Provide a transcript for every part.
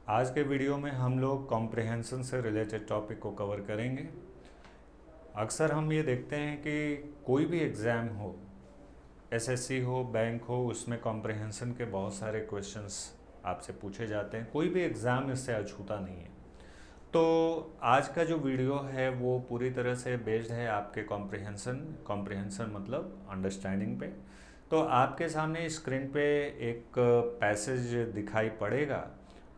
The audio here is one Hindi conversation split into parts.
आज के वीडियो में हम लोग कॉम्प्रिहेंशन से रिलेटेड टॉपिक को कवर करेंगे। अक्सर हम ये देखते हैं कि कोई भी एग्ज़ाम हो, एसएससी हो, बैंक हो, उसमें कॉम्प्रिहेंशन के बहुत सारे क्वेश्चंस आपसे पूछे जाते हैं। कोई भी एग्ज़ाम इससे अछूता नहीं है। तो आज का जो वीडियो है वो पूरी तरह से बेस्ड है आपके कॉम्प्रिहेंशन मतलब अंडरस्टैंडिंग पे। तो आपके सामने स्क्रीन पे एक पैसेज दिखाई पड़ेगा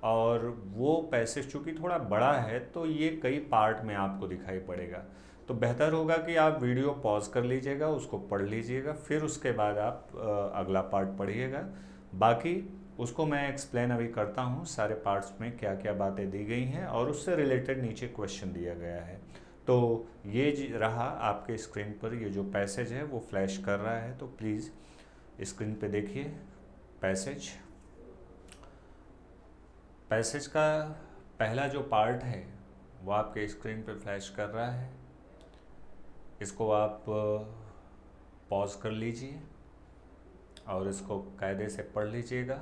और वो पैसेज चूँकि थोड़ा बड़ा है तो ये कई पार्ट में आपको दिखाई पड़ेगा। तो बेहतर होगा कि आप वीडियो पॉज कर लीजिएगा, उसको पढ़ लीजिएगा, फिर उसके बाद आप अगला पार्ट पढ़िएगा। बाकी उसको मैं एक्सप्लेन अभी करता हूँ सारे पार्ट्स में क्या क्या बातें दी गई हैं और उससे रिलेटेड नीचे क्वेश्चन दिया गया है। तो ये रहा आपके स्क्रीन पर, ये जो पैसेज है वो फ्लैश कर रहा है, तो प्लीज़ स्क्रीन पे देखिए पैसेज। पैसेज का पहला जो पार्ट है वो आपके स्क्रीन पे फ्लैश कर रहा है। इसको आप पॉज कर लीजिए और इसको कायदे से पढ़ लीजिएगा।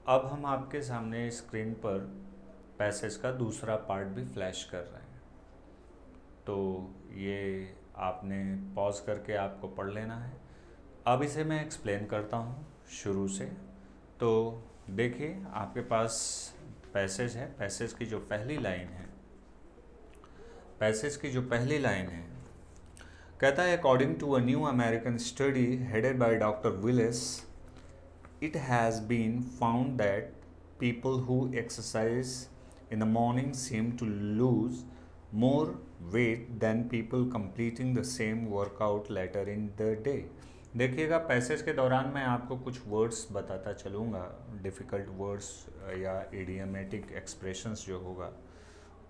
अब हम आपके सामने स्क्रीन पर पैसेज का दूसरा पार्ट भी फ्लैश कर रहे हैं। तो ये आपने पॉज करके आपको पढ़ लेना है। अब इसे मैं एक्सप्लेन करता हूँ शुरू से। तो देखिए आपके पास पैसेज है। पैसेज की जो पहली लाइन है कहता है, according to a new American study headed by doctor Willis, it has been found that people who exercise in the morning seem to lose more weight than people completing the same workout later in the day. देखिएगा पैसेज के दौरान मैं आपको कुछ वर्ड्स बताता चलूँगा, डिफ़िकल्ट वर्ड्स या इडियमेटिक एक्सप्रेशंस जो होगा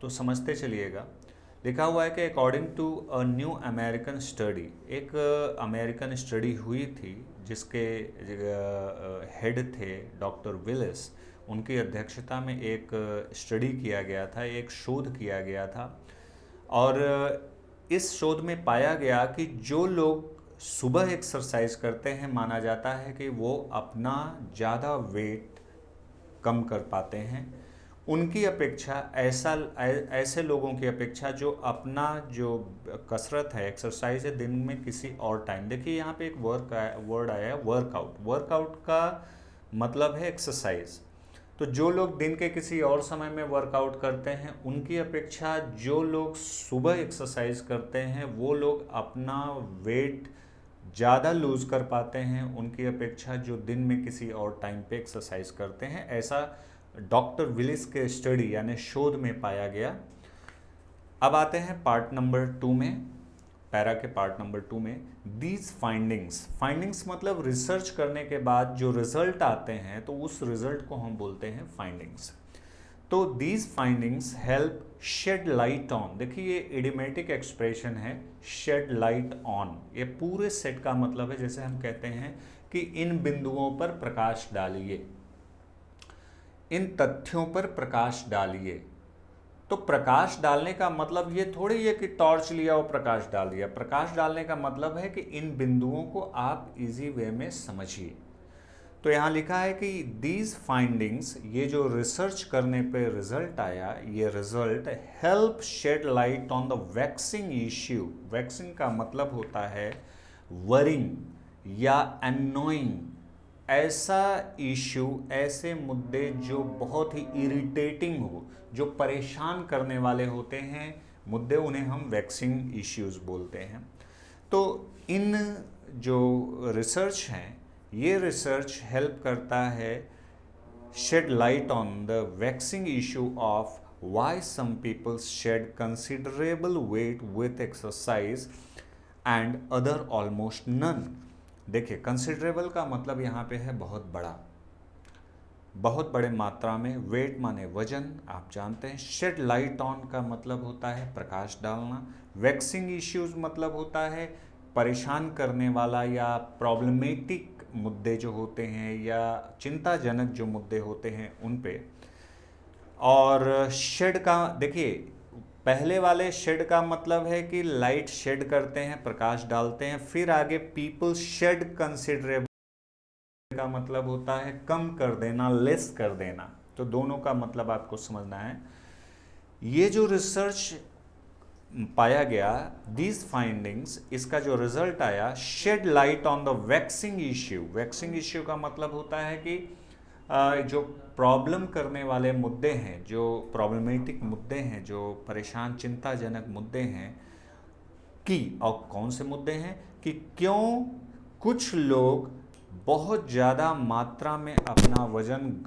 तो समझते चलिएगा। लिखा हुआ है कि according to a new American study, एक अमेरिकन स्टडी हुई थी जिसके हेड थे डॉक्टर विलिस। उनकी अध्यक्षता में एक स्टडी किया गया था, एक शोध किया गया था और इस शोध में पाया गया कि जो लोग सुबह एक्सरसाइज करते हैं माना जाता है कि वो अपना ज़्यादा वेट कम कर पाते हैं उनकी अपेक्षा ऐसे लोगों की अपेक्षा जो अपना जो कसरत है, एक्सरसाइज है, दिन में किसी और टाइम। देखिए यहाँ पे एक वर्ड आया है वर्कआउट। वर्कआउट का मतलब है एक्सरसाइज। तो जो लोग दिन के किसी और समय में वर्कआउट करते हैं उनकी अपेक्षा जो लोग सुबह एक्सरसाइज करते हैं वो लोग अपना वेट ज़्यादा लूज़ कर पाते हैं उनकी अपेक्षा जो दिन में किसी और टाइम पे एक्सरसाइज करते हैं। ऐसा डॉक्टर विलिस के स्टडी यानी शोध में पाया गया। अब आते हैं पार्ट नंबर 2 में, पैरा के पार्ट नंबर 2 में। दीज फाइंडिंग्स मतलब रिसर्च करने के बाद जो रिजल्ट आते हैं तो उस रिजल्ट को हम बोलते हैं फाइंडिंग्स। तो these findings help shed light on. देखिए ये इडियोमेटिक एक्सप्रेशन है, शेड लाइट ऑन। ये पूरे सेट का मतलब है, जैसे हम कहते हैं कि इन बिंदुओं पर प्रकाश डालिए, इन तथ्यों पर प्रकाश डालिए। तो प्रकाश डालने का मतलब ये थोड़ी है कि टॉर्च लिया और प्रकाश डाल दिया। प्रकाश डालने का मतलब है कि इन बिंदुओं को आप इजी वे में समझिए। तो यहाँ लिखा है कि दीज फाइंडिंग्स, ये जो रिसर्च करने पे रिजल्ट आया, ये result help shed light on the vexing issue. Vexing का मतलब होता है वरिंग या अनोइंग, ऐसा इश्यू, ऐसे मुद्दे जो बहुत ही इरिटेटिंग हो, जो परेशान करने वाले होते हैं मुद्दे, उन्हें हम वैक्सिंग इश्यूज बोलते हैं। तो इन जो रिसर्च हैं ये रिसर्च हेल्प करता है shed light on the vexing issue of why some people shed considerable weight with exercise and other almost none. देखिए कंसिडरेबल का मतलब यहाँ पे है बहुत बड़ा, बहुत बड़े मात्रा में। वेट माने वजन, आप जानते हैं। शेड लाइट ऑन का मतलब होता है प्रकाश डालना। वैक्सिंग इश्यूज मतलब होता है परेशान करने वाला या प्रॉब्लमेटिक मुद्दे जो होते हैं या चिंताजनक जो मुद्दे होते हैं उन पे। और शेड का देखिए पहले वाले शेड का मतलब है कि लाइट शेड करते हैं, प्रकाश डालते हैं। फिर आगे पीपल शेड कंसिडरेबल का मतलब होता है कम कर देना, लेस कर देना। तो दोनों का मतलब आपको समझना है। ये जो रिसर्च पाया गया, दीज फाइंडिंग्स, इसका जो रिजल्ट आया, shed light on the vexing issue. Vexing issue का मतलब होता है कि जो प्रॉब्लम करने वाले मुद्दे हैं, जो प्रॉब्लमेटिक मुद्दे हैं, जो परेशान चिंताजनक मुद्दे हैं, कि और कौन से मुद्दे हैं कि क्यों कुछ लोग बहुत ज़्यादा मात्रा में अपना वजन,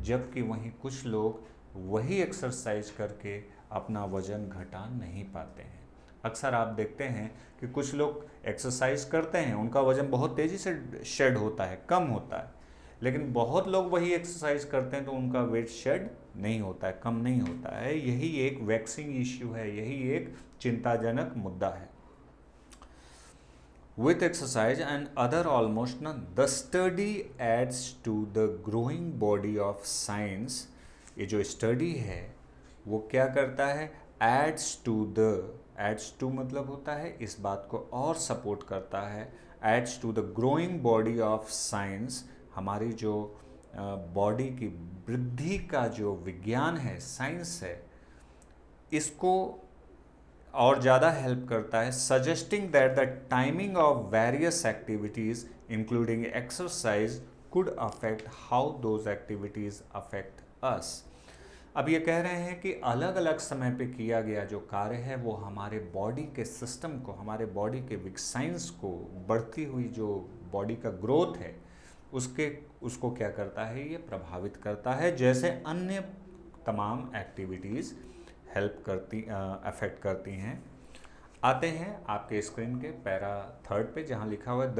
जबकि वहीं कुछ लोग वही एक्सरसाइज करके अपना वजन घटा नहीं पाते हैं। अक्सर आप देखते हैं कि कुछ लोग एक्सरसाइज करते हैं, उनका वजन बहुत तेज़ी से शेड होता है, कम होता है, लेकिन बहुत लोग वही एक्सरसाइज करते हैं तो उनका वेट शेड नहीं होता है, कम नहीं होता है। यही एक वैक्सिंग इश्यू है, यही एक चिंताजनक मुद्दा है। With exercise and other almost none. The study adds to the growing body of science. ये जो स्टडी है वो क्या करता है, adds to the, adds to मतलब होता है इस बात को और सपोर्ट करता है, adds to the growing body of science, हमारी जो बॉडी की वृद्धि का जो विज्ञान है, साइंस है, इसको और ज़्यादा हेल्प करता है। Suggesting that the timing of various activities including exercise could affect how those activities affect us. अब ये कह रहे हैं कि अलग अलग समय पे किया गया जो कार्य है वो हमारे बॉडी के सिस्टम को, हमारे बॉडी के साइंस को, बढ़ती हुई जो बॉडी का ग्रोथ है उसको क्या करता है, ये प्रभावित करता है, जैसे अन्य तमाम एक्टिविटीज़ हेल्प करती, अफेक्ट करती हैं। आते हैं आपके स्क्रीन के पैरा 3 पे, जहाँ लिखा हुआ है the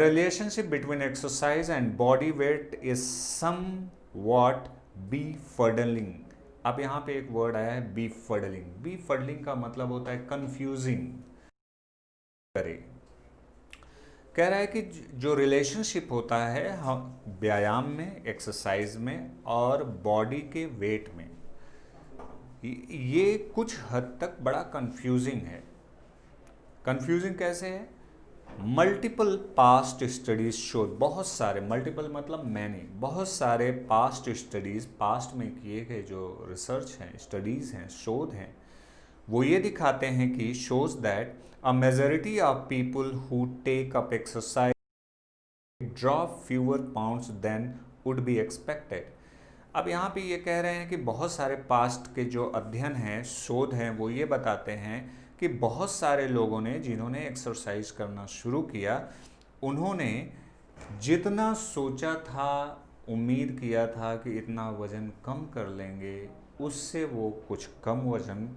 relationship between exercise and body weight is somewhat befuddling. अब यहाँ पे एक वर्ड आया है बीफर्डलिंग। बीफर्डलिंग का मतलब होता है कंफ्यूजिंग करे। कह रहा है कि जो रिलेशनशिप होता है व्यायाम में, एक्सरसाइज में और बॉडी के वेट में, ये कुछ हद तक बड़ा कंफ्यूजिंग है। कंफ्यूजिंग कैसे है? मल्टीपल पास्ट स्टडीज शो, बहुत सारे, मल्टीपल मतलब मैंने, बहुत सारे पास्ट स्टडीज, पास्ट में किए गए जो रिसर्च हैं, स्टडीज हैं, शोध हैं, वो ये दिखाते हैं कि shows that a majority of people who take up exercise drop fewer pounds than would be expected. अब यहाँ पे ये कह रहे हैं कि बहुत सारे पास्ट के जो अध्ययन हैं, शोध हैं, वो ये बताते हैं कि बहुत सारे लोगों ने, जिन्होंने एक्सरसाइज करना शुरू किया, उन्होंने जितना सोचा था, उम्मीद किया था कि इतना वज़न कम कर लेंगे, उससे वो कुछ कम वज़न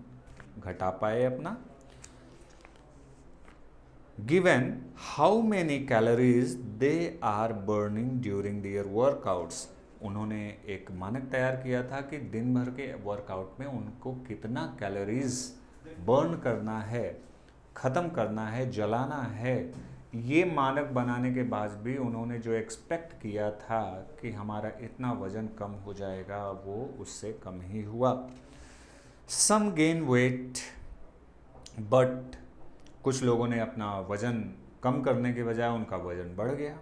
घटा पाए अपना। Given how many calories they are burning during their workouts, उन्होंने एक मानक तैयार किया था कि दिन भर के वर्कआउट में उनको कितना कैलोरीज बर्न करना है, ख़त्म करना है, जलाना है। ये मानक बनाने के बाद भी उन्होंने जो एक्सपेक्ट किया था कि हमारा इतना वज़न कम हो जाएगा, वो उससे कम ही हुआ। सम गेन वेट, बट कुछ लोगों ने अपना वज़न कम करने के बजाय उनका वज़न बढ़ गया।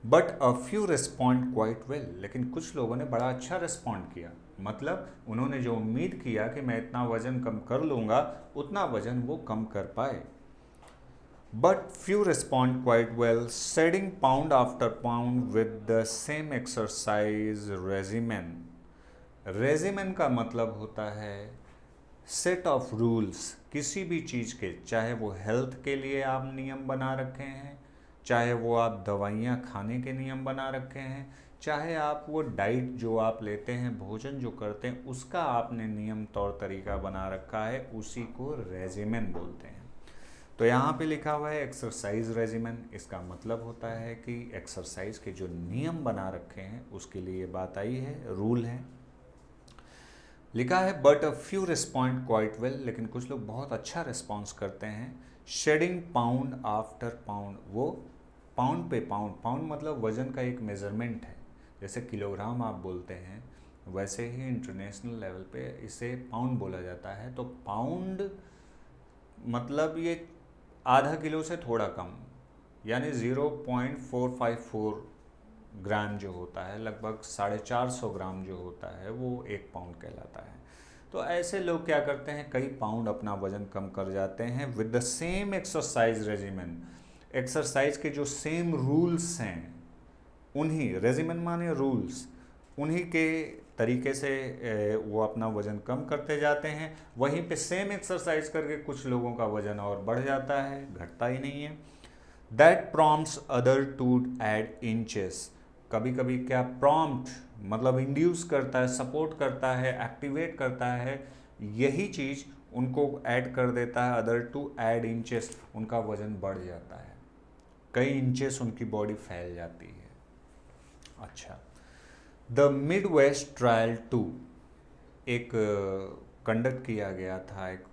But a few respond quite well, लेकिन कुछ लोगों ने बड़ा अच्छा रिस्पॉन्ड किया, मतलब उन्होंने जो उम्मीद किया कि मैं इतना वज़न कम कर लूँगा, उतना वज़न वो कम कर पाए। But few respond quite well, shedding pound after pound with the same exercise regimen. Regimen का मतलब होता है सेट ऑफ रूल्स। किसी भी चीज़ के, चाहे वो हेल्थ के लिए आप नियम बना रखे हैं, चाहे वो आप दवाइयाँ खाने के नियम बना रखे हैं, चाहे आप वो डाइट जो आप लेते हैं, भोजन जो करते हैं, उसका आपने नियम तौर तरीका बना रखा है, उसी को रेजिमेन बोलते हैं। तो यहाँ पे लिखा हुआ है एक्सरसाइज रेजिमेन। इसका मतलब होता है कि एक्सरसाइज के जो नियम बना रखे हैं उसके लिए बात आई है, रूल है। लिखा है but a few respond quite well, लेकिन कुछ लोग बहुत अच्छा रिस्पॉन्स करते हैं। शेडिंग पाउंड आफ्टर पाउंड, वो पाउंड पे पाउंड, पाउंड मतलब वज़न का एक मेज़रमेंट है, जैसे किलोग्राम आप बोलते हैं, वैसे ही इंटरनेशनल लेवल पे इसे पाउंड बोला जाता है। तो पाउंड मतलब ये आधा किलो से थोड़ा कम, यानी 0.454 ग्राम जो होता है, लगभग 450 ग्राम जो होता है वो 1 पाउंड कहलाता है। तो ऐसे लोग क्या करते हैं, कई पाउंड अपना वजन कम कर जाते हैं with the same exercise regimen. Exercise के जो सेम रूल्स हैं, उन्हीं, रेजिमेन माने रूल्स, उन्हीं के तरीके से वो अपना वजन कम करते जाते हैं। वहीं पे सेम एक्सरसाइज करके कुछ लोगों का वजन और बढ़ जाता है, घटता ही नहीं है। That prompts other to add inches. कभी कभी क्या प्रॉम्प्ट मतलब इंड्यूस करता है, सपोर्ट करता है, एक्टिवेट करता है, यही चीज़ उनको ऐड कर देता है अदर टू ऐड इंचेस, उनका वजन बढ़ जाता है, कई इंचेस उनकी बॉडी फैल जाती है। अच्छा, द मिड वेस्ट ट्रायल 2 एक कंडक्ट किया गया था, एक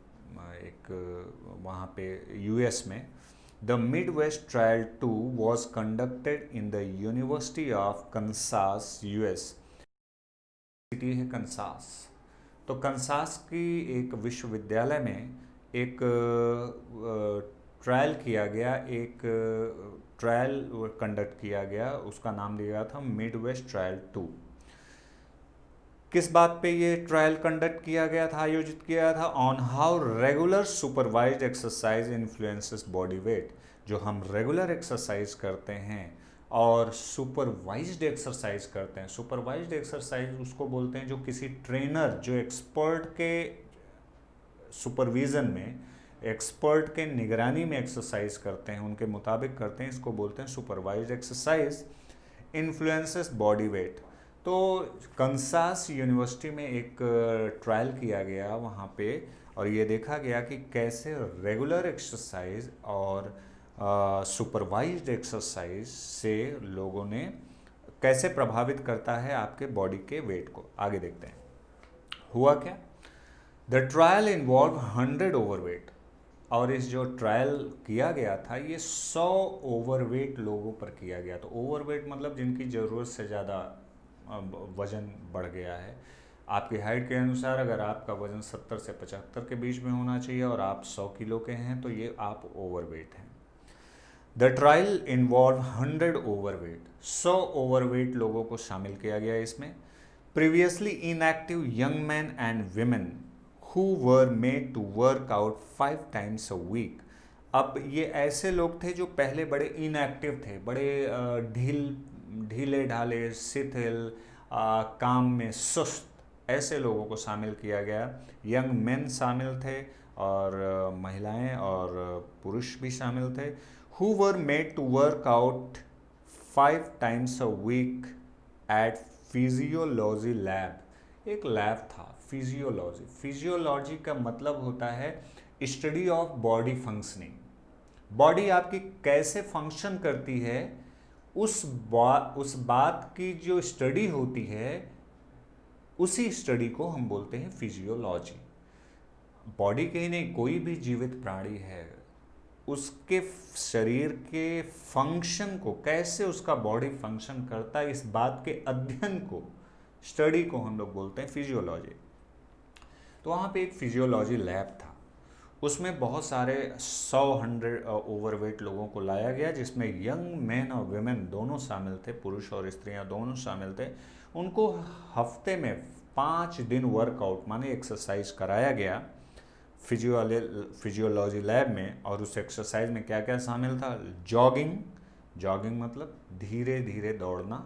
वहाँ पे यूएस में। The Midwest trial 2 was conducted in the university of Kansas, US. City है कंसास। तो कंसास की एक विश्वविद्यालय में एक ट्रायल किया गया, एक ट्रायल कंडक्ट किया गया, उसका नाम दिया गया था मिड वेस्ट ट्रायल 2। किस बात पे ये ट्रायल कंडक्ट किया गया था, आयोजित किया गया था? On how regular supervised exercise influences body weight. जो हम रेगुलर एक्सरसाइज करते हैं और सुपरवाइज्ड एक्सरसाइज करते हैं, सुपरवाइज्ड एक्सरसाइज उसको बोलते हैं जो किसी ट्रेनर, जो एक्सपर्ट के सुपरविज़न में, एक्सपर्ट के निगरानी में एक्सरसाइज करते हैं, उनके मुताबिक करते हैं, इसको बोलते हैं supervised exercise influences body weight. तो कंसास यूनिवर्सिटी में एक ट्रायल किया गया वहाँ पे, और ये देखा गया कि कैसे रेगुलर एक्सरसाइज और सुपरवाइज्ड एक्सरसाइज से लोगों ने कैसे प्रभावित करता है आपके बॉडी के वेट को। आगे देखते हैं हुआ क्या। द ट्रायल इन्वॉल्व 100 ओवरवेट, और इस जो ट्रायल किया गया था ये 100 ओवरवेट लोगों पर किया गया। तो ओवरवेट मतलब जिनकी ज़रूरत से ज़्यादा वज़न बढ़ गया है। आपकी हाइट के अनुसार अगर आपका वज़न 70 से 75 के बीच में होना चाहिए और आप 100 किलो के हैं तो ये आप ओवरवेट हैं। The trial involve 100 overweight, 100 overweight लोगों को शामिल किया गया इसमें। Previously inactive young man and women who were made to work out 5 times a week. अब ये ऐसे लोग थे जो पहले बड़े इनएक्टिव थे, बड़े ढीले ढाले, शिथिल, काम में सुस्त, ऐसे लोगों को शामिल किया गया। यंग मेन शामिल थे और महिलाएं और पुरुष भी शामिल थे। Who were made to work out 5 times a week at physiology lab. एक लैब था फिजियोलॉजी। फिजियोलॉजी का मतलब होता है study of body functioning. Body आपकी कैसे फंक्शन करती है उस बात की जो स्टडी होती है, उसी स्टडी को हम बोलते हैं फिजियोलॉजी। बॉडी के ही नहीं, कोई भी जीवित प्राणी है, उसके शरीर के फंक्शन को, कैसे उसका बॉडी फंक्शन करता है, इस बात के अध्ययन को, स्टडी को हम लोग बोलते हैं फिजियोलॉजी। तो वहाँ पे एक फिजियोलॉजी लैब था, उसमें बहुत सारे 100 ओवरवेट लोगों को लाया गया, जिसमें यंग मैन और विमेन दोनों शामिल थे, पुरुष और स्त्रियां दोनों शामिल थे। उनको हफ्ते में 5 दिन वर्कआउट माने एक्सरसाइज कराया गया फिजियोलॉजी लैब में। और उस एक्सरसाइज में क्या क्या शामिल था? जॉगिंग, जॉगिंग मतलब धीरे धीरे दौड़ना,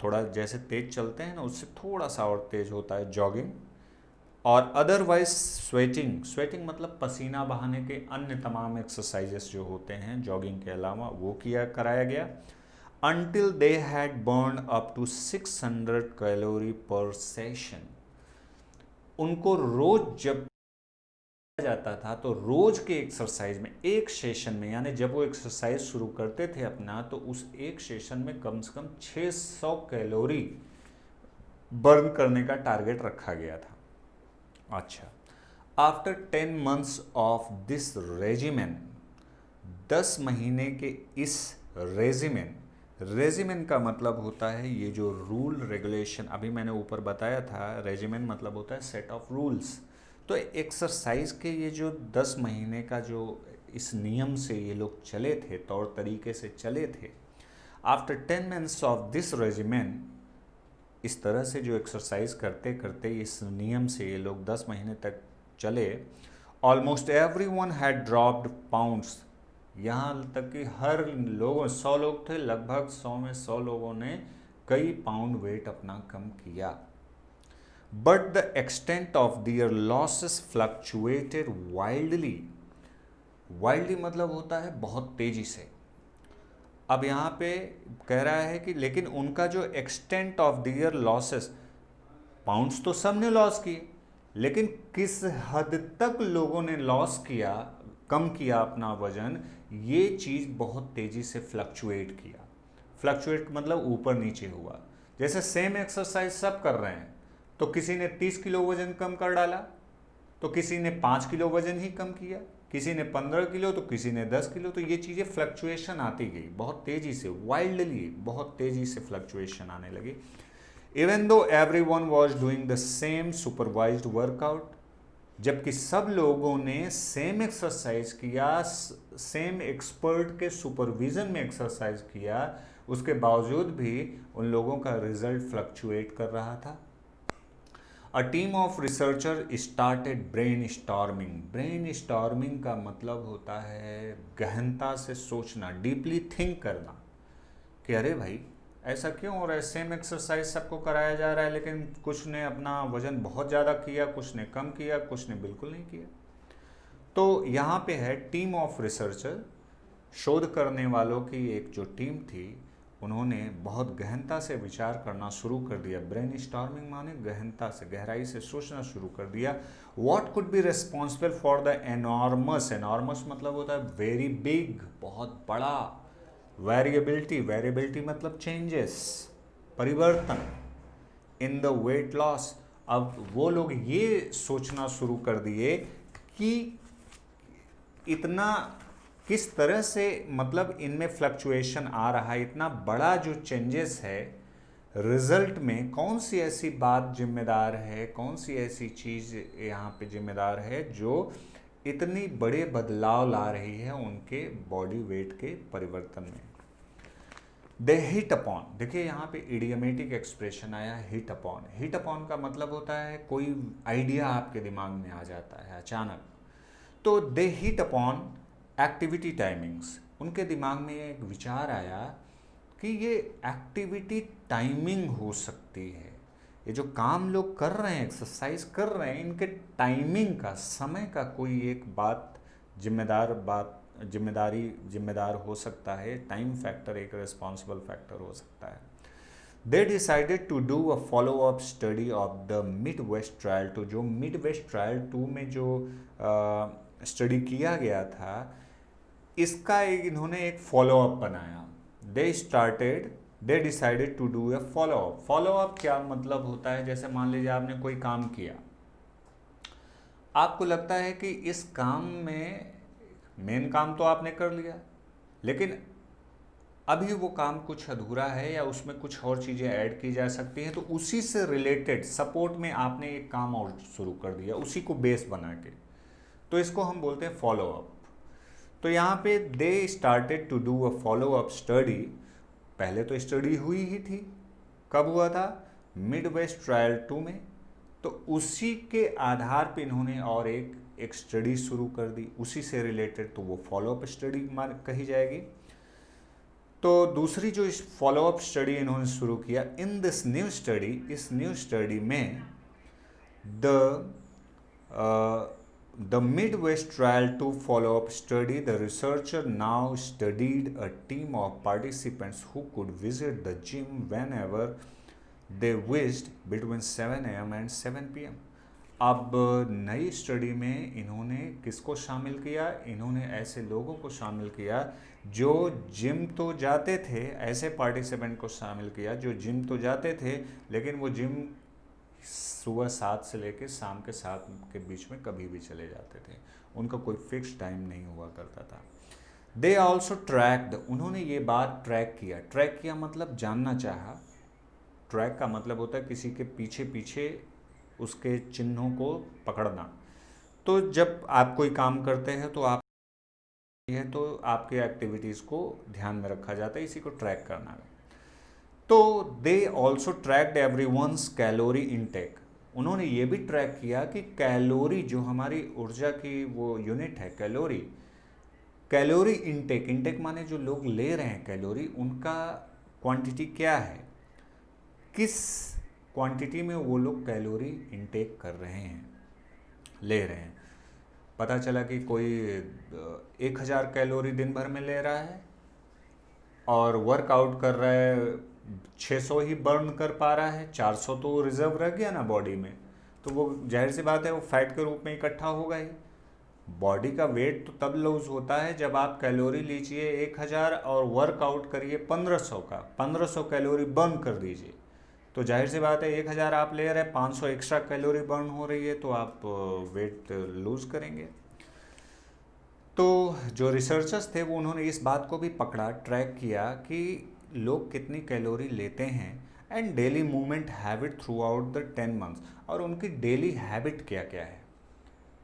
थोड़ा जैसे तेज चलते हैं ना उससे थोड़ा सा और तेज होता है जॉगिंग। और अदरवाइज स्वेटिंग, स्वेटिंग मतलब पसीना बहाने के अन्य तमाम एक्सरसाइजेस जो होते हैं जॉगिंग के अलावा, वो कराया गया। until they had burned up to 600 calorie पर सेशन। उनको रोज जब जाता था तो रोज के एक्सरसाइज में, एक सेशन में, यानी जब वो एक्सरसाइज शुरू करते थे अपना, तो उस एक सेशन में कम से कम 600 कैलोरी बर्न करने का टारगेट रखा गया था। अच्छा, after 10 months of this regimen, 10 महीने के इस रेजिमेन, रेजिमेन का मतलब होता है ये जो रूल रेगुलेशन, अभी मैंने ऊपर बताया था, रेजिमेन मतलब होता है सेट ऑफ रूल्स। तो एक्सरसाइज के ये जो 10 महीने का जो इस नियम से ये लोग चले थे, तौर तरीके से चले थे, after 10 months of this regimen, इस तरह से जो एक्सरसाइज करते करते इस नियम से ये लोग 10 महीने तक चले, almost every one had dropped pounds, यहाँ तक कि हर लोगों 100 लोग थे, लगभग 100 में 100 लोगों ने कई पाउंड वेट अपना कम किया। But the extent of their losses fluctuated wildly, wildly मतलब होता है बहुत तेजी से। अब यहाँ पे कह रहा है कि लेकिन उनका जो extent of their losses, pounds तो सब ने लॉस किए, लेकिन किस हद तक लोगों ने लॉस किया, कम किया अपना वजन, ये चीज़ बहुत तेज़ी से फ्लक्चुएट किया। फ्लक्चुएट मतलब ऊपर नीचे हुआ। जैसे सेम एक्सरसाइज सब कर रहे हैं, तो किसी ने 30 किलो वजन कम कर डाला, तो किसी ने 5 किलो वजन ही कम किया, किसी ने 15 किलो, तो किसी ने 10 किलो। तो ये चीज़ें फ्लक्चुएशन आती गई बहुत तेज़ी से, वाइल्डली बहुत तेज़ी से फ्लक्चुएशन आने लगी। Even though everyone was doing the same supervised workout, जबकि सब लोगों ने सेम एक्सरसाइज किया, सेम एक्सपर्ट के सुपरविजन में एक्सरसाइज किया, उसके बावजूद भी उन लोगों का रिजल्ट फ्लक्चुएट कर रहा था। A team of researcher started brain storming. Brain storming का मतलब होता है गहनता से सोचना, डीपली थिंक करना कि अरे भाई ऐसा क्यों हो रहा है, सेम एक्सरसाइज सबको कराया जा रहा है, लेकिन कुछ ने अपना वजन बहुत ज़्यादा किया, कुछ ने कम किया, कुछ ने बिल्कुल नहीं किया। तो यहाँ पे है टीम ऑफ रिसर्चर, शोध करने वालों की एक जो टीम थी, उन्होंने बहुत गहनता से विचार करना शुरू कर दिया। ब्रेन स्टॉर्मिंग माने गहनता से, गहराई से सोचना शुरू कर दिया। What could be responsible for the enormous, enormous मतलब होता है वेरी बिग, बहुत बड़ा, वेरिएबिलिटी, वेरिएबिलिटी मतलब चेंजेस, परिवर्तन इन द वेट लॉस। अब वो लोग ये सोचना शुरू कर दिए कि इतना किस तरह से, मतलब इनमें फ्लक्चुएशन आ रहा है, इतना बड़ा जो चेंजेस है रिजल्ट में, कौन सी ऐसी बात जिम्मेदार है, कौन सी ऐसी चीज़ यहाँ पे जिम्मेदार है जो इतनी बड़े बदलाव ला रही है उनके बॉडी वेट के परिवर्तन में। दे हिट अपॉन, देखिए यहाँ पे इडियमेटिक एक्सप्रेशन आया हिट अपॉन। हिट अपॉन का मतलब होता है कोई आइडिया आपके दिमाग में आ जाता है अचानक। तो दे हिट अपॉन एक्टिविटी टाइमिंग्स, उनके दिमाग में एक विचार आया कि ये एक्टिविटी टाइमिंग हो सकती है, ये जो काम लोग कर रहे हैं, एक्सरसाइज कर रहे हैं, इनके टाइमिंग का, समय का कोई एक जिम्मेदार हो सकता है, टाइम फैक्टर एक रिस्पॉन्सिबल फैक्टर हो सकता है। They decided to do a follow up study of the Midwest trial 2, जो मिड वेस्ट ट्रायल 2 में जो स्टडी किया गया था, इसका इन्होंने एक फॉलो अप बनाया। They decided to do a follow up. Follow up क्या मतलब होता है, जैसे मान लीजिए आपने कोई काम किया, आपको लगता है कि इस काम में मेन काम तो आपने कर लिया, लेकिन अभी वो काम कुछ अधूरा है या उसमें कुछ और चीज़ें ऐड की जा सकती हैं, तो उसी से रिलेटेड सपोर्ट में आपने एक काम और शुरू कर दिया, उसी को बेस बना के, तो इसको हम बोलते हैं फॉलो अप। तो यहाँ पे they started to do a follow up study. पहले तो स्टडी हुई ही थी, कब हुआ था, मिड वेस्ट ट्रायल 2 में, तो उसी के आधार पे इन्होंने और एक स्टडी शुरू कर दी उसी से रिलेटेड, तो वो फॉलो अप स्टडी कही जाएगी। तो दूसरी जो इस फॉलो अप स्टडी इन्होंने शुरू किया, इन दिस न्यू स्टडी, इस न्यू स्टडी में the Midwest Trial 2 follow-up study, the researcher now studied a team of participants who could visit the gym whenever they wished between 7 AM and 7 PM. अब नई स्टडी में इन्होंने किसको शामिल किया, इन्होंने ऐसे लोगों को शामिल किया जो जिम तो जाते थे, ऐसे पार्टिसिपेंट को शामिल किया जो जिम तो जाते थे, लेकिन वो जिम सुबह 7 से लेकर शाम के 7 के बीच में कभी भी चले जाते थे, उनका कोई फिक्स टाइम नहीं हुआ करता था। दे ऑल्सो ट्रैक्ड, उन्होंने ये बात ट्रैक किया। ट्रैक किया मतलब जानना चाहा। ट्रैक का मतलब होता है किसी के पीछे पीछे उसके चिन्हों को पकड़ना। तो जब आप कोई काम करते हैं तो आप है तो आपके एक्टिविटीज़ को ध्यान में रखा जाता है, इसी को ट्रैक करना है। तो they also tracked everyone's calorie intake. उन्होंने ये भी ट्रैक किया कि कैलोरी, जो हमारी ऊर्जा की वो यूनिट है कैलोरी, कैलोरी इनटेक, इनटेक माने जो लोग ले रहे हैं कैलोरी, उनका क्वांटिटी क्या है, किस क्वांटिटी में वो लोग कैलोरी इनटेक कर रहे हैं, ले रहे हैं। पता चला कि कोई 1000 कैलोरी दिन भर में ले रहा है और वर्कआउट कर रहा है 600 ही बर्न कर पा रहा है, 400 तो रिजर्व रह गया ना बॉडी में, तो वो जाहिर सी बात है वो फैट के रूप में इकट्ठा होगा ही। बॉडी का वेट तो तब लूज होता है जब आप कैलोरी लीजिए 1000 और वर्कआउट करिए 1500 का, 1500 कैलोरी बर्न कर दीजिए, तो जाहिर सी बात है 1000 आप ले रहे हैं, 500 एक्स्ट्रा कैलोरी बर्न हो रही है, तो आप वेट लूज करेंगे। तो जो रिसर्चर्स थे वो उन्होंने इस बात को भी पकड़ा, ट्रैक किया कि लोग कितनी कैलोरी लेते हैं and daily movement habit through out the 10 months, और उनकी डेली हैबिट क्या क्या है,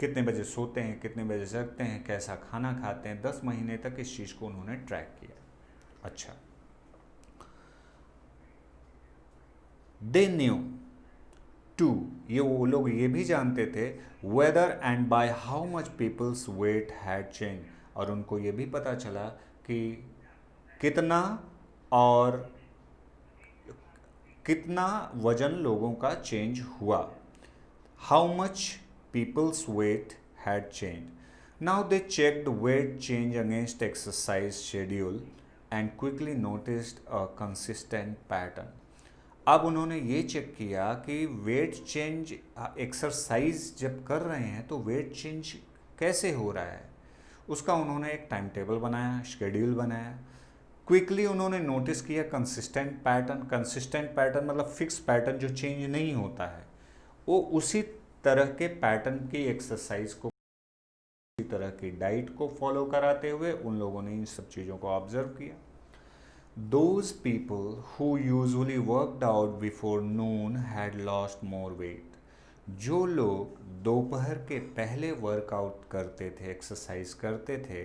कितने बजे सोते हैं, कितने बजे जगते हैं, कैसा खाना खाते हैं, 10 महीने तक इस चीज़ को उन्होंने ट्रैक किया। अच्छा, दे न्यू टू, ये वो लोग ये भी जानते थे, whether and by how much people's weight had change, और उनको ये भी पता चला कि कितना और कितना वजन लोगों का चेंज हुआ, how much people's weight had change. Now they checked weight change against exercise schedule and quickly noticed a consistent pattern. अब उन्होंने ये चेक किया कि वेट चेंज, एक्सरसाइज जब कर रहे हैं तो वेट चेंज कैसे हो रहा है, उसका उन्होंने एक टाइम टेबल बनाया, शेड्यूल बनाया। क्विकली उन्होंने नोटिस किया कंसिस्टेंट पैटर्न, कंसिस्टेंट पैटर्न मतलब फिक्स पैटर्न जो चेंज नहीं होता है, वो उसी तरह के पैटर्न की एक्सरसाइज को, उसी तरह की डाइट को फॉलो कराते हुए उन लोगों ने इन सब चीज़ों को ऑब्जर्व किया। Those people who usually worked out before noon had lost more weight. जो लोग दोपहर के पहले वर्कआउट करते थे, एक्सरसाइज करते थे,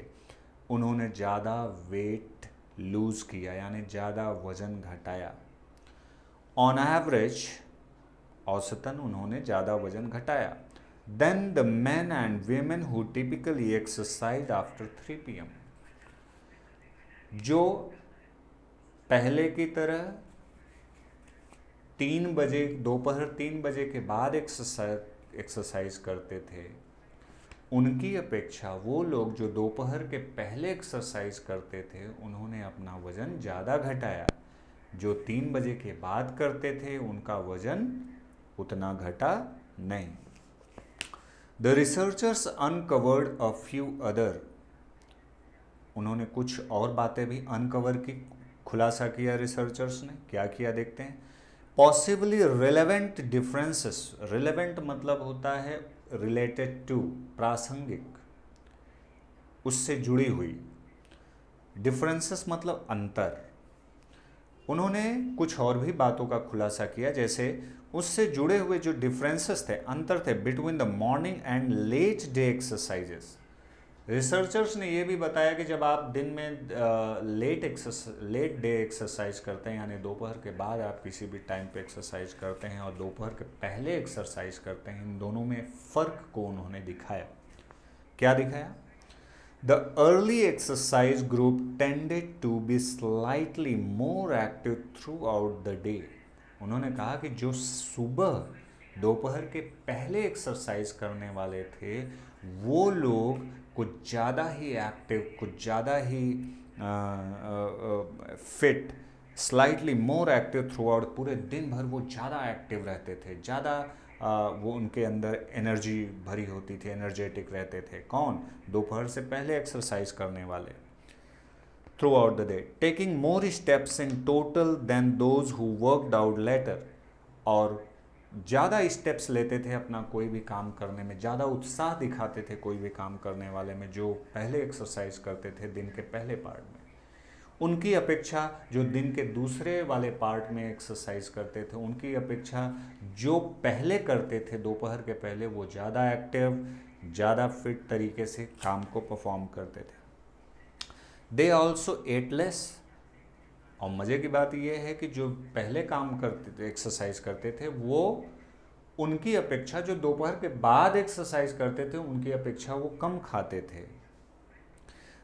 उन्होंने ज़्यादा वेट लूज़ किया, यानी ज़्यादा वज़न घटाया। ऑन एवरेज, औसतन उन्होंने ज़्यादा वज़न घटाया। Then the men and women who typically exercise after 3 PM, जो पहले की तरह 3 बजे, दोपहर 3 बजे के बाद एक्सरसाइज करते थे, उनकी अपेक्षा वो लोग जो दोपहर के पहले एक्सरसाइज करते थे, उन्होंने अपना वज़न ज़्यादा घटाया। जो 3 बजे के बाद करते थे उनका वज़न उतना घटा नहीं। The researchers uncovered a few other, उन्होंने कुछ और बातें भी अनकवर की, खुलासा किया रिसर्चर्स ने। क्या किया देखते हैं। पॉसिबली रिलेवेंट डिफरेंसेस, रिलेवेंट मतलब होता है रिलेटेड टू, प्रासंगिक, उससे जुड़ी हुई, डिफरेंसेस मतलब अंतर। उन्होंने कुछ और भी बातों का खुलासा किया, जैसे उससे जुड़े हुए जो डिफरेंसेस थे, अंतर थे between the morning and let day exercises. Researchers ने ये भी बताया कि जब आप दिन में लेट डे एक्सरसाइज करते हैं, यानी दोपहर के बाद आप किसी भी टाइम पे एक्सरसाइज करते हैं और दोपहर के पहले एक्सरसाइज करते हैं, इन दोनों में फ़र्क को उन्होंने दिखाया। क्या दिखाया? The early exercise group tended to be slightly more active throughout the day. उन्होंने कहा कि जो सुबह दोपहर के पहले एक्सरसाइज करने वाले थे, वो लोग कुछ ज़्यादा ही एक्टिव, कुछ ज़्यादा ही fit, slightly more active throughout, पूरे दिन भर वो ज़्यादा एक्टिव रहते थे, ज़्यादा वो उनके अंदर एनर्जी भरी होती थी, एनर्जेटिक रहते थे। कौन? दोपहर से पहले एक्सरसाइज करने वाले। Throughout the day, taking more steps in total than those who worked out later, और ज़्यादा स्टेप्स लेते थे अपना कोई भी काम करने में, ज़्यादा उत्साह दिखाते थे कोई भी काम करने वाले में, जो पहले एक्सरसाइज करते थे दिन के पहले पार्ट में, उनकी अपेक्षा जो दिन के दूसरे वाले पार्ट में एक्सरसाइज करते थे, उनकी अपेक्षा जो पहले करते थे दोपहर के पहले, वो ज़्यादा एक्टिव, ज़्यादा फिट तरीके से काम को परफॉर्म करते थे। They also eight less. और मज़े की बात यह है कि जो पहले काम करते थे, एक्सरसाइज करते थे, वो उनकी अपेक्षा, जो दोपहर के बाद एक्सरसाइज करते थे उनकी अपेक्षा वो कम खाते थे।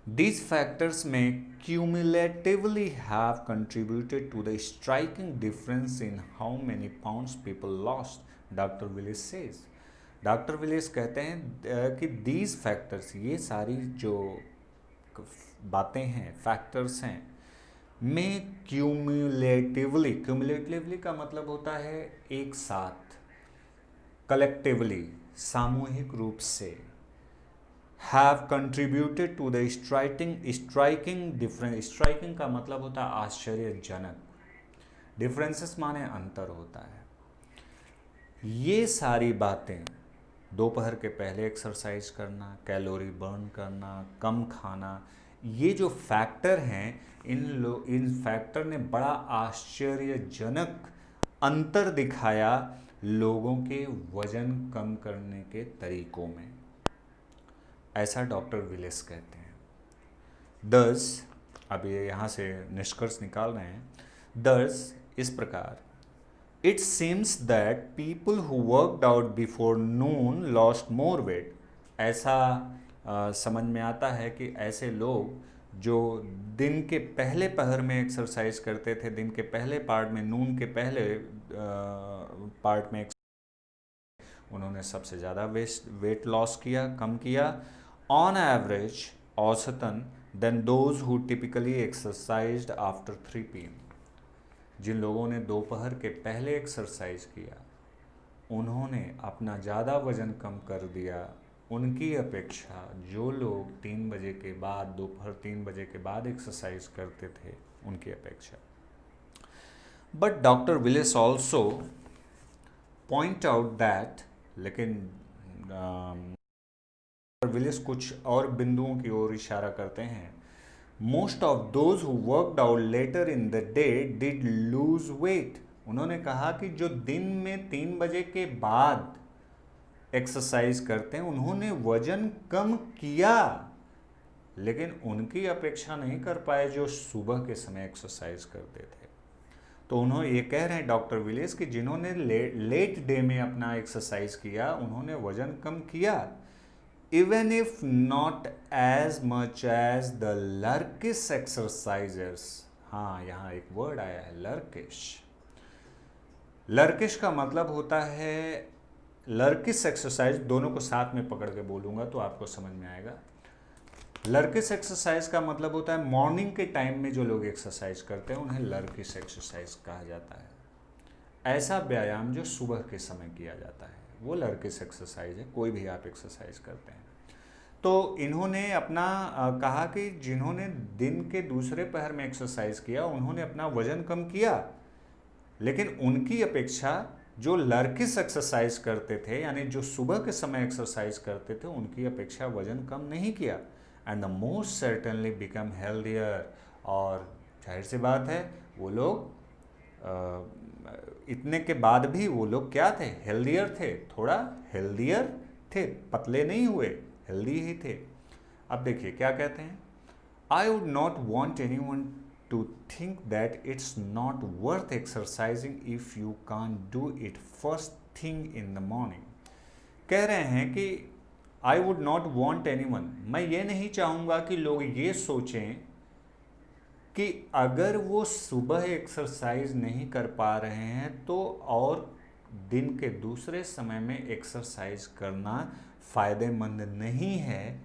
These factors may cumulatively have contributed to the striking difference in how many pounds people lost, Dr. Willis says. Doctor Willis कहते हैं कि these factors, ये सारी जो बातें हैं, फैक्टर्स हैं, में क्यूमुलेटिवली का मतलब होता है एक साथ, कलेक्टिवली, सामूहिक रूप से, have contributed to the striking difference। striking का मतलब होता है आश्चर्यजनक, डिफरेंसेस माने अंतर होता है। ये सारी बातें, दोपहर के पहले एक्सरसाइज करना, कैलोरी बर्न करना, कम खाना, ये जो फैक्टर हैं, इन फैक्टर ने बड़ा आश्चर्यजनक अंतर दिखाया लोगों के वजन कम करने के तरीकों में, ऐसा डॉक्टर विलिस कहते हैं। दस, अब ये यहाँ से निष्कर्ष निकाल रहे हैं, दस इस प्रकार, it seems that people who worked out before Noon lost more weight. ऐसा समझ में आता है कि ऐसे लोग जो दिन के पहले पहर में एक्सरसाइज करते थे, दिन के पहले पार्ट में, नून के पहले पार्ट में, उन्होंने सबसे ज़्यादा वेट लॉस किया, कम किया, ऑन एवरेज, औसतन, than those who typically exercised after 3 PM। जिन लोगों ने दोपहर के पहले एक्सरसाइज किया, उन्होंने अपना ज़्यादा वजन कम कर दिया उनकी अपेक्षा जो लोग 3 बजे के बाद, दोपहर 3 बजे के बाद एक्सरसाइज करते थे, उनकी अपेक्षा। But doctor Willis also point out that, लेकिन विलिस कुछ और बिंदुओं की ओर इशारा करते हैं। Most of those who worked out letter in the day did lose weight. उन्होंने कहा कि जो दिन में 3 बजे के बाद एक्सरसाइज करते हैं, उन्होंने वजन कम किया, लेकिन उनकी अपेक्षा नहीं कर पाए जो सुबह के समय एक्सरसाइज करते थे। तो उन्होंने ये कह रहे हैं डॉक्टर विलिस कि जिन्होंने लेट डे में अपना एक्सरसाइज किया, उन्होंने वजन कम किया, even if not as much as the lurkish exercisers। हाँ, यहाँ एक वर्ड आया है, लर्किश। लर्किश का मतलब होता है, लर्किश एक्सरसाइज, दोनों को साथ में पकड़ के बोलूँगा तो आपको समझ में आएगा। लर्किश एक्सरसाइज का मतलब होता है मॉर्निंग के टाइम में जो लोग एक्सरसाइज करते हैं, उन्हें लर्किश एक्सरसाइज कहा जाता है। ऐसा व्यायाम जो सुबह के समय किया जाता है, वो लर्किश एक्सरसाइज है। कोई भी आप एक्सरसाइज करते हैं, तो इन्होंने अपना कहा कि जिन्होंने दिन के दूसरे पहर में एक्सरसाइज किया, उन्होंने अपना वजन कम किया, लेकिन उनकी अपेक्षा जो लर्किश एक्सरसाइज करते थे, यानी जो सुबह के समय एक्सरसाइज करते थे, उनकी अपेक्षा वजन कम नहीं किया। And the most certainly become healthier. और जाहिर सी बात है, वो लोग इतने के बाद भी वो लोग क्या थे, हेल्दियर थे, थोड़ा हेल्दियर थे, पतले नहीं हुए, हेल्दी ही थे। अब देखिए क्या कहते हैं, I would not want anyone to think that it's not worth exercising if you can do it first thing in the morning. कह रहे हैं कि I would not want anyone, मैं ये नहीं चाहूँगा कि लोग ये सोचें कि अगर वो सुबह एक्सरसाइज नहीं कर पा रहे हैं तो और दिन के दूसरे समय में एक्सरसाइज करना फ़ायदेमंद नहीं है।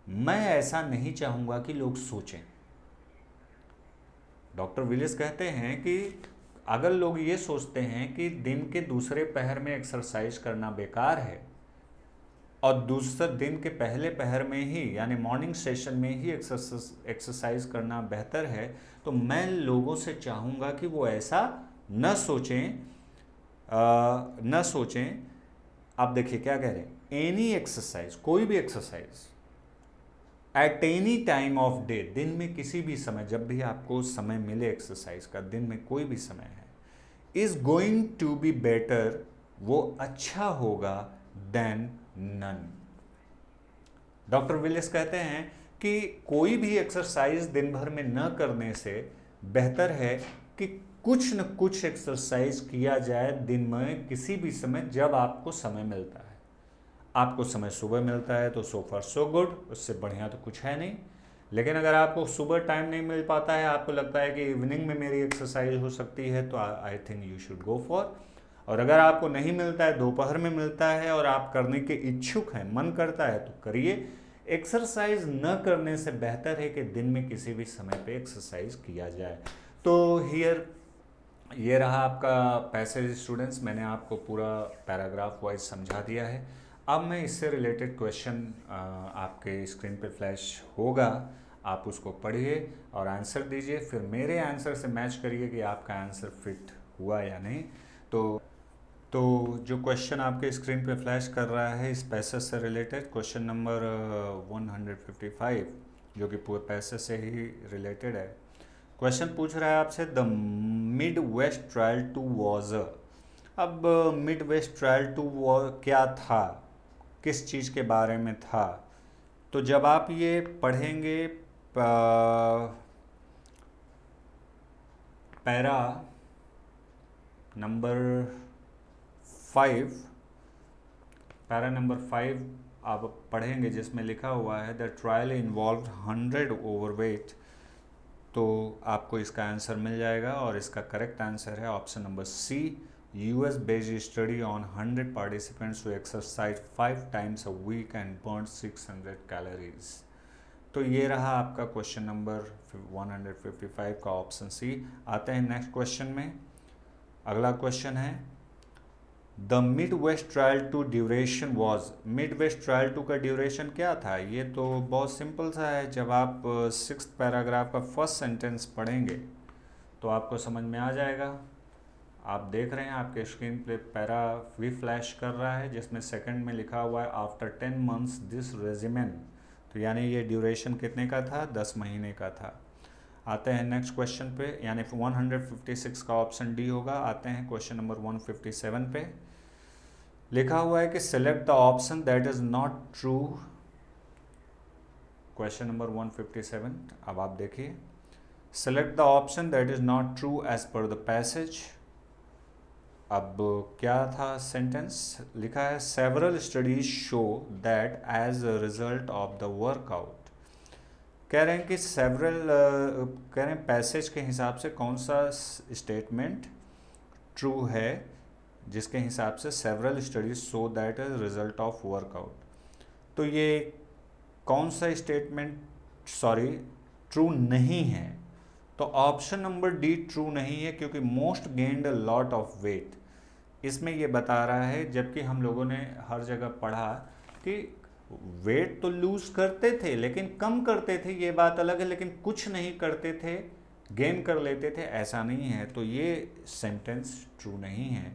मैं ऐसा नहीं चाहूँगा कि लोग सोचें। डॉक्टर विलिस कहते हैं कि अगर लोग ये सोचते हैं कि दिन के दूसरे पहर में एक्सरसाइज करना बेकार है और दूसरे दिन के पहले पहर में ही, यानी मॉर्निंग सेशन में ही एक्सरसाइज करना बेहतर है, तो मैं लोगों से चाहूँगा कि वो ऐसा न सोचें। आप देखिए क्या कह रहे हैं, एनी एक्सरसाइज, कोई भी exercise, at any time of day, दिन में किसी भी समय, जब भी आपको समय मिले एक्सरसाइज का, दिन में कोई भी समय है, is going to be better, वो अच्छा होगा देन नन। डॉक्टर विलिस कहते हैं कि कोई भी एक्सरसाइज दिन भर में न करने से बेहतर है कि कुछ न कुछ एक्सरसाइज किया जाए दिन में किसी भी समय जब आपको समय मिलता है। आपको समय सुबह मिलता है तो सो फार सो गुड, उससे बढ़िया तो कुछ है नहीं। लेकिन अगर आपको सुबह टाइम नहीं मिल पाता है, आपको लगता है कि इवनिंग में मेरी एक्सरसाइज हो सकती है, तो I think you should go for. और अगर आपको नहीं मिलता है, दोपहर में मिलता है और आप करने के इच्छुक हैं, मन करता है, तो करिए। एक्सरसाइज न करने से बेहतर है कि दिन में किसी भी समय पे एक्सरसाइज किया जाए। तो हियर ये रहा आपका पैसेज स्टूडेंट्स, मैंने आपको पूरा पैराग्राफ वाइज समझा दिया है। अब मैं इससे रिलेटेड क्वेश्चन आपके स्क्रीन पे फ्लैश होगा, आप उसको पढ़िए और आंसर दीजिए, फिर मेरे आंसर से मैच करिए कि आपका आंसर फिट हुआ या नहीं। तो जो क्वेश्चन आपके स्क्रीन पे फ्लैश कर रहा है इस पैसेज से रिलेटेड, क्वेश्चन नंबर 155, जो कि पूरे पैसेज से ही रिलेटेड है। क्वेश्चन पूछ रहा है आपसे, the Midwest trial two was. अब मिड वेस्ट ट्रायल टू क्या था, किस चीज़ के बारे में था? तो जब आप ये पढ़ेंगे पैरा नंबर 5, पैरा नंबर 5 आप पढ़ेंगे जिसमें लिखा हुआ है द ट्रायल इन्वॉल्व 100 ओवरवेट, तो आपको इसका आंसर मिल जाएगा और इसका करेक्ट आंसर है option number C, US based study on 100 participants who exercise 5 times a week and burn 600 calories. तो ये रहा आपका क्वेश्चन नंबर 155 का ऑप्शन सी। आते हैं नेक्स्ट क्वेश्चन में। अगला क्वेश्चन है, the Midwest trial two duration was. Midwest trial two का ड्यूरेशन क्या था? ये तो बहुत सिंपल सा है। जब आप 6th पैराग्राफ का फर्स्ट सेंटेंस पढ़ेंगे तो आपको समझ में आ जाएगा। आप देख रहे हैं आपके स्क्रीन पे पैरा भी फ्लैश कर रहा है जिसमें सेकंड में लिखा हुआ है आफ्टर 10 मंथ्स दिस रेजिमेन, तो यानी ये ड्यूरेशन कितने का था? 10 महीने का था। आते हैं नेक्स्ट क्वेश्चन पे, यानी 156 का ऑप्शन डी होगा। आते हैं क्वेश्चन नंबर 157 पे। लिखा हुआ है कि select the option that is not true. Question number 157, अब आप देखिए, select the option that is not true as per the passage. अब क्या था सेंटेंस? लिखा है several studies show that as a result of the workout. कह रहे हैं कि सेवरल कह रहे हैं पैसेज के हिसाब से कौन सा स्टेटमेंट ट्रू है, जिसके हिसाब से several studies show that as result of workout. तो ये कौन सा स्टेटमेंट ट्रू नहीं है? तो ऑप्शन नंबर डी ट्रू नहीं है, क्योंकि most gained a lot of weight इसमें ये बता रहा है, जबकि हम लोगों ने हर जगह पढ़ा कि वेट तो लूज करते थे लेकिन कम करते थे, ये बात अलग है, लेकिन कुछ नहीं करते थे, गेन कर लेते थे, ऐसा नहीं है। तो ये सेंटेंस ट्रू नहीं है।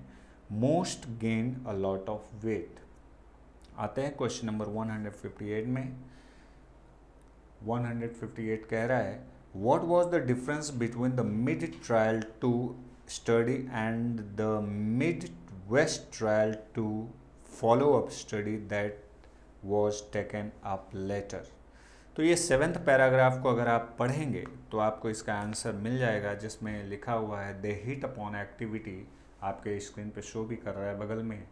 Most gain a lot of weight. आते हैं क्वेश्चन नंबर 158 में। 158 कह रहा है, what was the difference between the mid trial to study and the Midwest trial to follow up study that was taken up later। तो ये 7th पैराग्राफ को अगर आप पढ़ेंगे तो आपको इसका आंसर मिल जाएगा, जिसमें लिखा हुआ है दे हिट अपॉन एक्टिविटी, आपके स्क्रीन पे शो भी कर रहा है बगल में।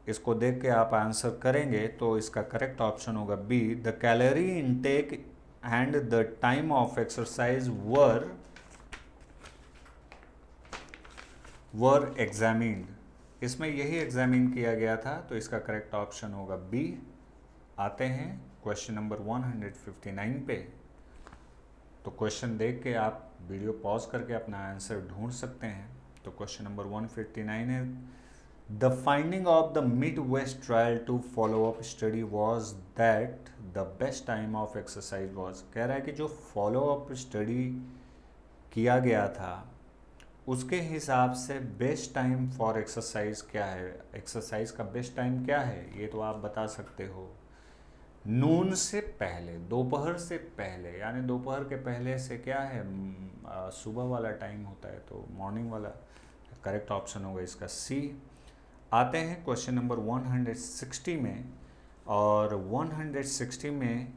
इसको देख के आप आंसर करेंगे तो इसका करेक्ट ऑप्शन होगा B, the calorie intake and the time of exercise were examined. इसमें यही एग्जामिन किया गया था, तो इसका करेक्ट ऑप्शन होगा बी। आते हैं क्वेश्चन नंबर 159 पे। तो क्वेश्चन देख के आप वीडियो पॉज करके अपना आंसर ढूंढ सकते हैं। तो क्वेश्चन नंबर 159 है, the finding of the Midwest trial to follow up study was that the best time of exercise was. कह रहा है कि जो फॉलो अप स्टडी किया गया था उसके हिसाब से बेस्ट टाइम फॉर एक्सरसाइज क्या है, एक्सरसाइज का बेस्ट टाइम क्या है, ये तो आप बता सकते हो। नून से पहले, दोपहर से पहले, यानी दोपहर के पहले से क्या है, सुबह वाला टाइम होता है, तो मॉर्निंग वाला। करेक्ट ऑप्शन होगा इसका सी। आते हैं क्वेश्चन नंबर 160 में। और 160 में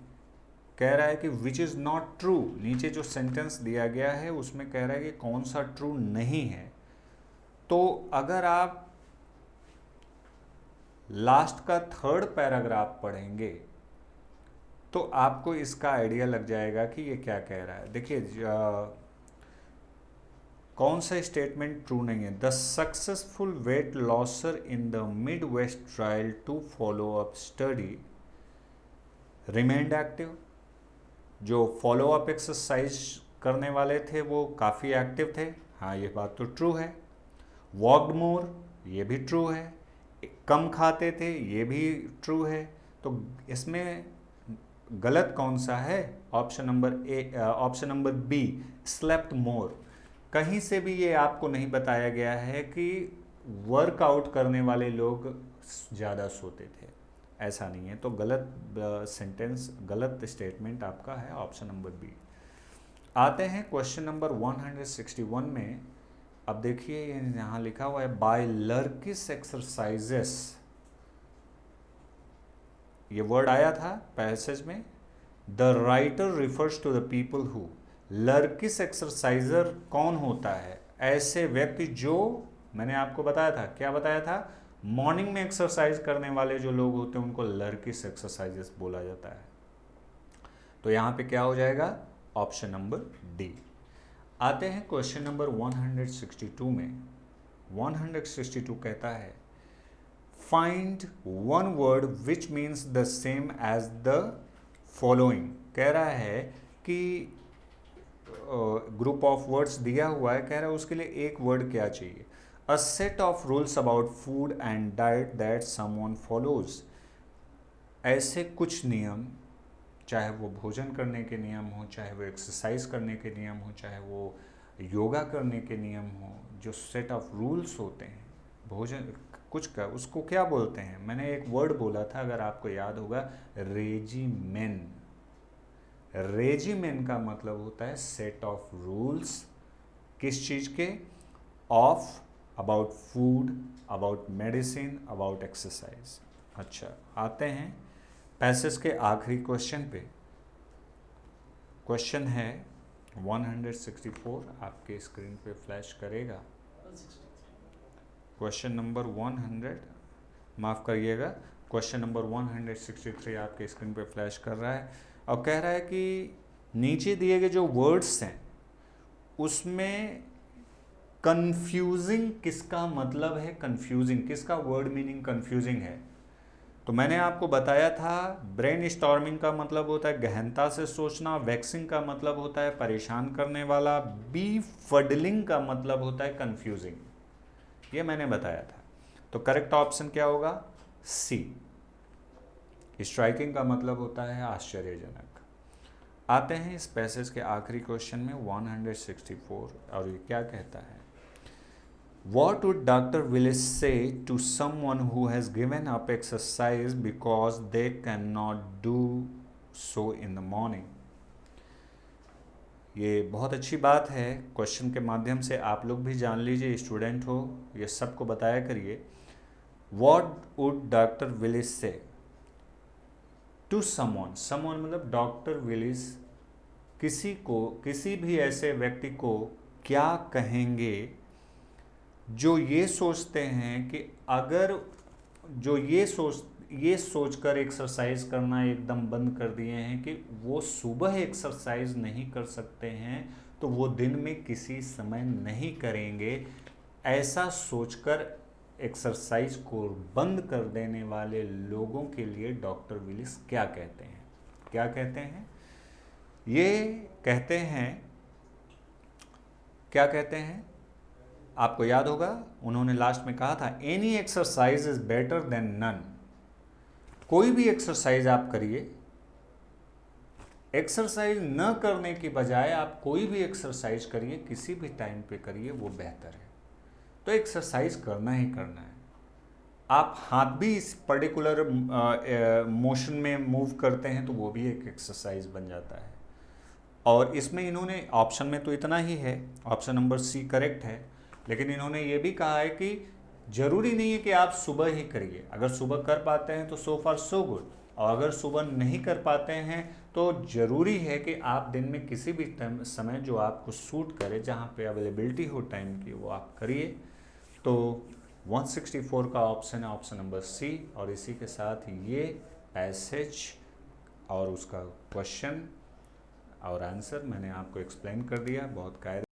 कह रहा है कि विच इज़ नॉट ट्रू। नीचे जो सेंटेंस दिया गया है उसमें कह रहा है कि कौन सा ट्रू नहीं है। तो अगर आप लास्ट का थर्ड पैराग्राफ पढ़ेंगे तो आपको इसका आइडिया लग जाएगा कि ये क्या कह रहा है। देखिए कौन सा स्टेटमेंट ट्रू नहीं है। The successful weight loser in the Midwest trial to follow up study remained active. जो फॉलो अप एक्सरसाइज करने वाले थे वो काफ़ी एक्टिव थे, हाँ ये बात तो ट्रू है। वॉकड मोर, ये भी ट्रू है। कम खाते थे, ये भी ट्रू है। तो इसमें गलत कौन सा है? ऑप्शन नंबर बी, स्लेप्ट मोर। कहीं से भी ये आपको नहीं बताया गया है कि वर्कआउट करने वाले लोग ज़्यादा सोते थे, ऐसा नहीं है। तो गलत सेंटेंस, गलत स्टेटमेंट आपका है ऑप्शन नंबर बी। आते हैं क्वेश्चन नंबर 161 में। अब देखिए यहाँ लिखा हुआ है बाय लर्किस एक्सरसाइजेस, ये वर्ड आया था पैसेज में। The writer refers to the people who. Lurkers exercisers कौन होता है? ऐसे व्यक्ति जो, मैंने आपको बताया था, क्या बताया था? मॉर्निंग में एक्सरसाइज करने वाले जो लोग होते हैं उनको लर्किस एक्सरसाइजेस बोला जाता है। तो यहाँ पे क्या हो जाएगा? Option number D. आते हैं क्वेश्चन नंबर 162 में। 162 कहता है find one word which means the same as the following. कह रहा है कि ग्रुप ऑफ वर्ड्स दिया हुआ है, कह रहा है उसके लिए एक वर्ड क्या चाहिए। A set of rules about food and diet that someone follows. ऐसे कुछ नियम, चाहे वो भोजन करने के नियम हो, चाहे वो एक्सरसाइज करने के नियम हो, चाहे वो योगा करने के नियम हो, जो सेट ऑफ रूल्स होते हैं भोजन कुछ का, उसको क्या बोलते हैं? मैंने एक वर्ड बोला था, अगर आपको याद होगा, रेजिमेन। रेजिमेन का मतलब होता है सेट ऑफ रूल्स। किस चीज़ के? Of, about food, about medicine, about exercise. अच्छा, आते हैं पैसेज के आखिरी क्वेश्चन पे। क्वेश्चन है 164, आपके स्क्रीन पे फ्लैश करेगा। क्वेश्चन नंबर 100, माफ़ करिएगा, क्वेश्चन नंबर 163 आपके स्क्रीन पे फ्लैश कर रहा है और कह रहा है कि नीचे दिए गए जो वर्ड्स हैं उसमें कन्फ्यूजिंग किसका मतलब है? कन्फ्यूजिंग किसका वर्ड मीनिंग कन्फ्यूजिंग है? तो मैंने आपको बताया था ब्रेन स्टॉर्मिंग का मतलब होता है गहनता से सोचना, वैक्सिंग का मतलब होता है परेशान करने वाला, बी फडलिंग का मतलब होता है कन्फ्यूजिंग, ये मैंने बताया था। तो करेक्ट ऑप्शन क्या होगा? सी। स्ट्राइकिंग का मतलब होता है आश्चर्यजनक। आते हैं इस पैसेज के आखिरी क्वेश्चन में 164 और ये क्या कहता है? What would Dr. Willis say to someone who has given up exercise because they cannot do so in the morning? ये बहुत अच्छी बात है। क्वेश्चन के माध्यम से आप लोग भी जान लीजिए, स्टूडेंट हो, ये सबको बताया करिए। What would Dr. Willis say to someone? someone मतलब डॉक्टर विलिस किसी को, किसी भी ऐसे व्यक्ति को क्या कहेंगे जो ये सोचते हैं कि अगर जो ये सोचकर एक्सरसाइज करना एकदम बंद कर दिए हैं कि वो सुबह एक्सरसाइज नहीं कर सकते हैं तो वो दिन में किसी समय नहीं करेंगे। ऐसा सोचकर एक्सरसाइज को बंद कर देने वाले लोगों के लिए डॉक्टर विलिस क्या कहते हैं? क्या कहते हैं? ये कहते हैं, क्या कहते हैं? आपको याद होगा उन्होंने लास्ट में कहा था any exercise is better than none. कोई भी एक्सरसाइज आप करिए, एक्सरसाइज न करने की बजाय आप कोई भी एक्सरसाइज करिए, किसी भी टाइम पे करिए, वो बेहतर है। तो एक्सरसाइज करना ही करना है। आप हाथ भी इस पर्टिकुलर मोशन में मूव करते हैं तो वो भी एक एक्सरसाइज बन जाता है। और इसमें इन्होंने ऑप्शन में तो इतना ही है, ऑप्शन नंबर सी करेक्ट है, लेकिन इन्होंने ये भी कहा है कि ज़रूरी नहीं है कि आप सुबह ही करिए। अगर सुबह कर पाते हैं तो सो फार सो गुड, और अगर सुबह नहीं कर पाते हैं तो ज़रूरी है कि आप दिन में किसी भी टाइम समय जो आपको सूट करे, जहाँ पे अवेलेबिलिटी हो टाइम की, वो आप करिए। तो 164 का ऑप्शन है ऑप्शन नंबर सी। और इसी के साथ ये पैसेज और उसका क्वेश्चन और आंसर मैंने आपको एक्सप्लेन कर दिया बहुत कायदे